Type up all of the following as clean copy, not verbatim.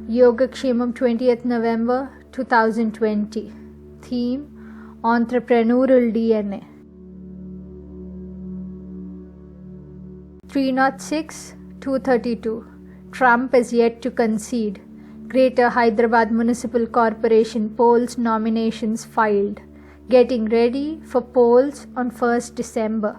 Yogkshemam, 20th November 2020. Theme: Entrepreneurial DNA. 306-232. Trump is yet to concede. Greater Hyderabad Municipal Corporation polls nominations filed. Getting ready for polls on 1st December.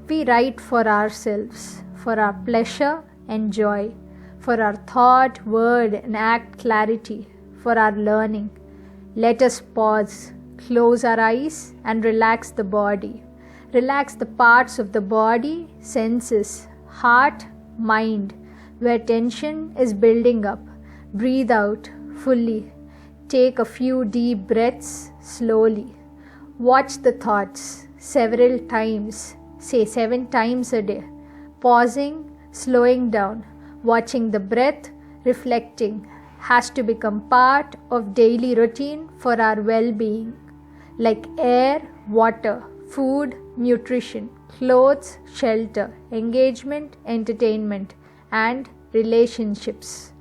We write for ourselves, for our pleasure and joy, for our thought, word and act clarity, for our learning. Let us pause, close our eyes and relax the body. Relax the parts of the body, senses, heart, mind, where tension is building up. Breathe out fully. Take a few deep breaths slowly. Watch the thoughts several times. Say 7 times a day. Pausing, slowing down, watching the breath, reflecting has to become part of daily routine for our well-being. Like air, water, food, nutrition, clothes, shelter, engagement, entertainment, and relationships.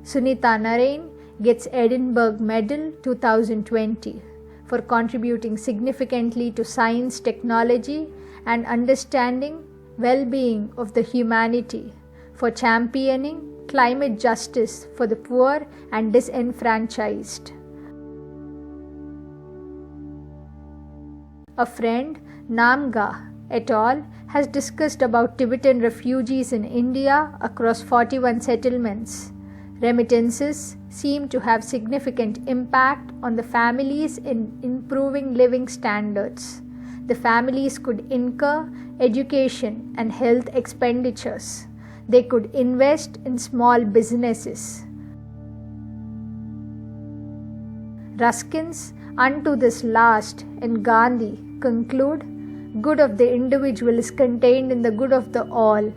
Sunita Narain gets Edinburgh Medal 2020 for contributing significantly to science, technology, and understanding well-being of the humanity, for championing climate justice for the poor and disenfranchised. A friend, Namga et al., has discussed about Tibetan refugees in India across 41 settlements. Remittances seem to have significant impact on the families in improving living standards. The families could incur education and health expenditures. They could invest in small businesses. Ruskin's Unto this last and Gandhi conclude, good of the individual is contained in the good of the all.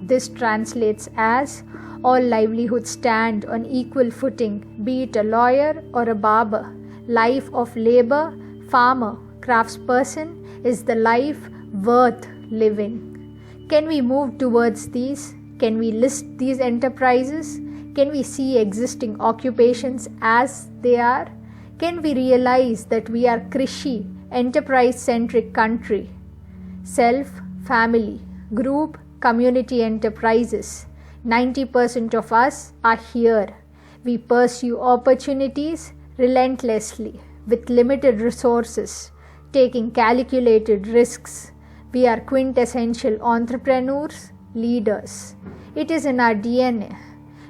This translates as, all livelihoods stand on equal footing, be it a lawyer or a barber. Life of labor, farmer, craftsperson is the life worth living. Can we move towards these? Can we list these enterprises? Can we see existing occupations as they are? Can we realize that we are Krishi, enterprise-centric country? Self, family, group, community enterprises. 90% of us are here. We pursue opportunities relentlessly with limited resources, taking calculated risks. We are quintessential entrepreneurs, leaders. It is in our DNA.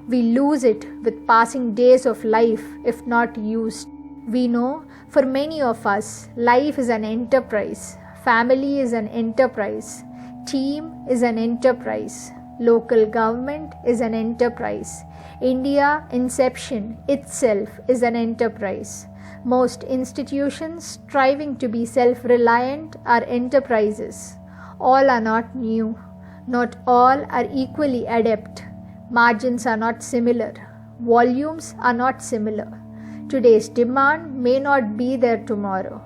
We lose it with passing days of life if not used. We know for many of us, life is an enterprise. Family is an enterprise. Team is an enterprise. Local government is an enterprise. India inception itself is an enterprise. Most institutions striving to be self-reliant are enterprises. All are not new. Not all are equally adept. Margins are not similar. Volumes are not similar. Today's demand may not be there tomorrow.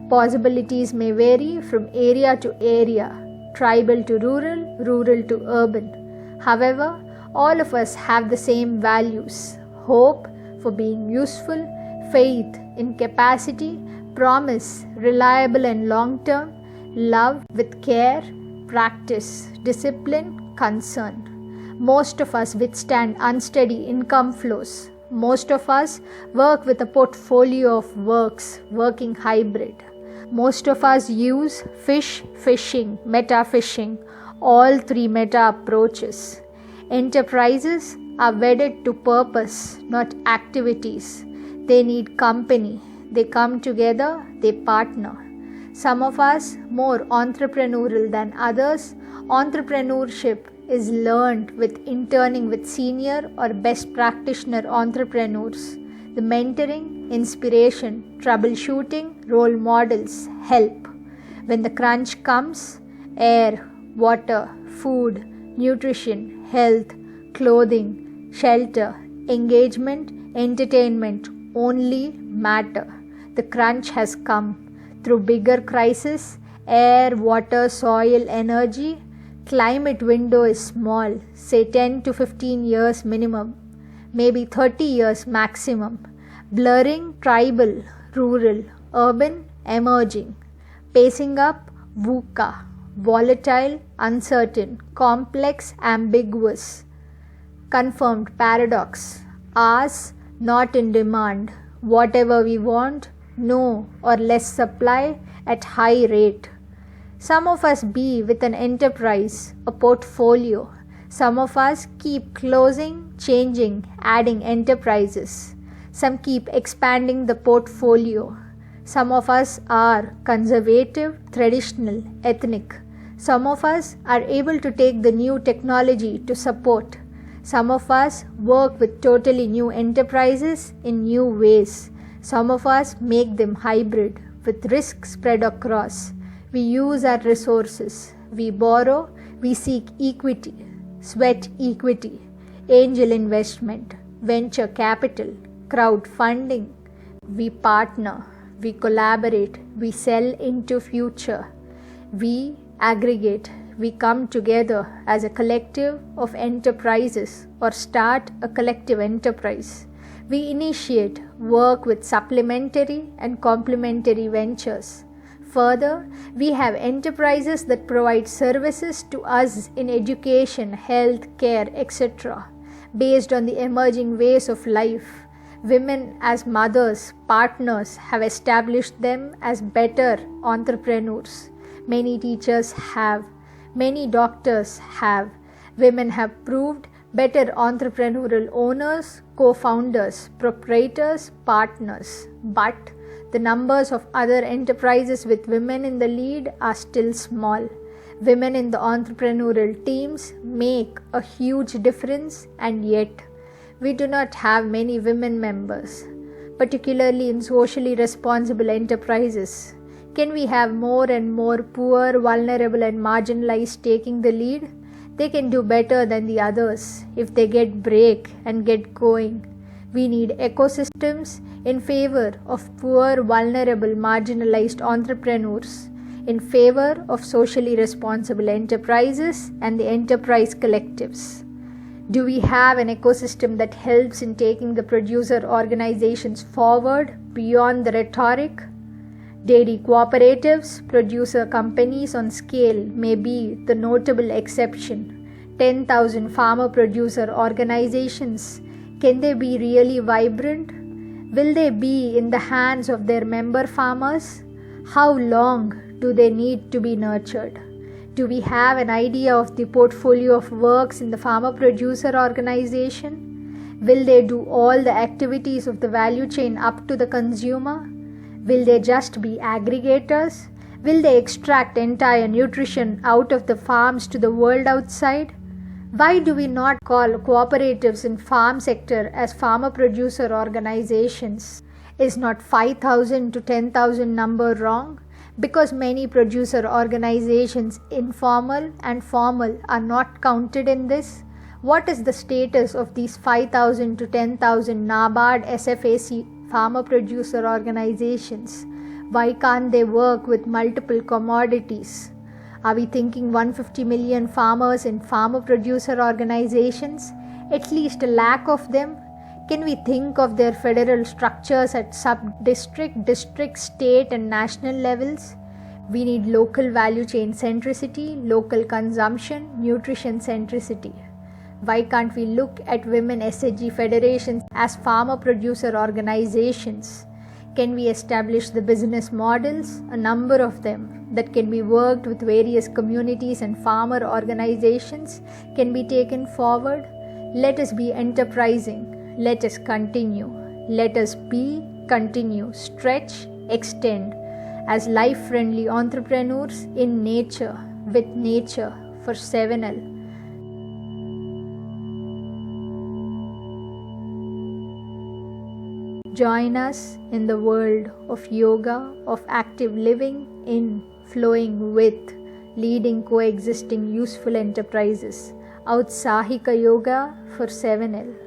Possibilities may vary from area to area, tribal to rural, rural to urban. However, all of us have the same values: hope for being useful, faith in capacity, promise, reliable and long-term, love with care, practice, discipline, concern. Most of us withstand unsteady income flows. Most of us work with a portfolio of works, working hybrid. Most of us use fish, fishing, meta-fishing, all 3 meta approaches. Enterprises are wedded to purpose, not activities. They need company. They come together, they partner. Some of us more entrepreneurial than others. Entrepreneurship is learned with interning with senior or best practitioner entrepreneurs. The mentoring, inspiration, troubleshooting, role models help. When the crunch comes, air, water, food, nutrition, health, clothing, shelter, engagement, entertainment only matter. The crunch has come. Through bigger crisis, air, water, soil, energy, climate window is small, say 10 to 15 years minimum, maybe 30 years maximum. Blurring, tribal, rural, urban, emerging. Pacing up, VUCA, volatile, uncertain, complex, ambiguous. Confirmed, paradox, ours, not in demand, whatever we want, no or less supply at high rate. Some of us be with an enterprise, a portfolio. Some of us keep closing, changing, adding enterprises. Some keep expanding the portfolio. Some of us are conservative, traditional, ethnic. Some of us are able to take the new technology to support. Some of us work with totally new enterprises in new ways. Some of us make them hybrid with risk spread across. We use our resources. We borrow. We seek equity, sweat equity, angel investment, venture capital, crowdfunding. We partner. We collaborate. We sell into future. We aggregate. We come together as a collective of enterprises or start a collective enterprise. We initiate, work with supplementary and complementary ventures. Further, we have enterprises that provide services to us in education, health, care, etc. based on the emerging ways of life. Women as mothers, partners have established them as better entrepreneurs. Many teachers have. Many doctors have. Women have proved better entrepreneurial owners, co-founders, proprietors, partners. But the numbers of other enterprises with women in the lead are still small. Women in the entrepreneurial teams make a huge difference, and yet we do not have many women members, particularly in socially responsible enterprises. Can we have more and more poor, vulnerable and marginalized taking the lead? They can do better than the others if they get break and get going. We need ecosystems in favor of poor, vulnerable, marginalized entrepreneurs, in favor of socially responsible enterprises and the enterprise collectives. Do we have an ecosystem that helps in taking the producer organizations forward beyond the rhetoric? Dairy cooperatives, producer companies on scale may be the notable exception. 10,000 farmer-producer organizations, can they be really vibrant? Will they be in the hands of their member farmers? How long do they need to be nurtured? Do we have an idea of the portfolio of works in the farmer-producer organization? Will they do all the activities of the value chain up to the consumer? Will they just be aggregators? Will they extract entire nutrition out of the farms to the world outside? Why do we not call cooperatives in farm sector as farmer-producer organizations? Is not 5,000 to 10,000 number wrong? Because many producer organizations, informal and formal, are not counted in this. What is the status of these 5,000 to 10,000 NABARD SFAC farmer-producer organizations? Why can't they work with multiple commodities? Are we thinking 150 million farmers in farmer-producer organizations? At least a lakh of them? Can we think of their federal structures at sub-district, district, state and national levels? We need local value chain centricity, local consumption, nutrition centricity. Why can't we look at women SHG federations as farmer-producer organizations? Can we establish the business models, a number of them, that can be worked with various communities and farmer organizations, can be taken forward? Let us be enterprising. Let us continue. Let us be, continue, stretch, extend as life-friendly entrepreneurs in nature, with nature, for 7L. Join us in the world of yoga, of active living in, flowing with, leading coexisting useful enterprises. Outsahika Yoga for 7L.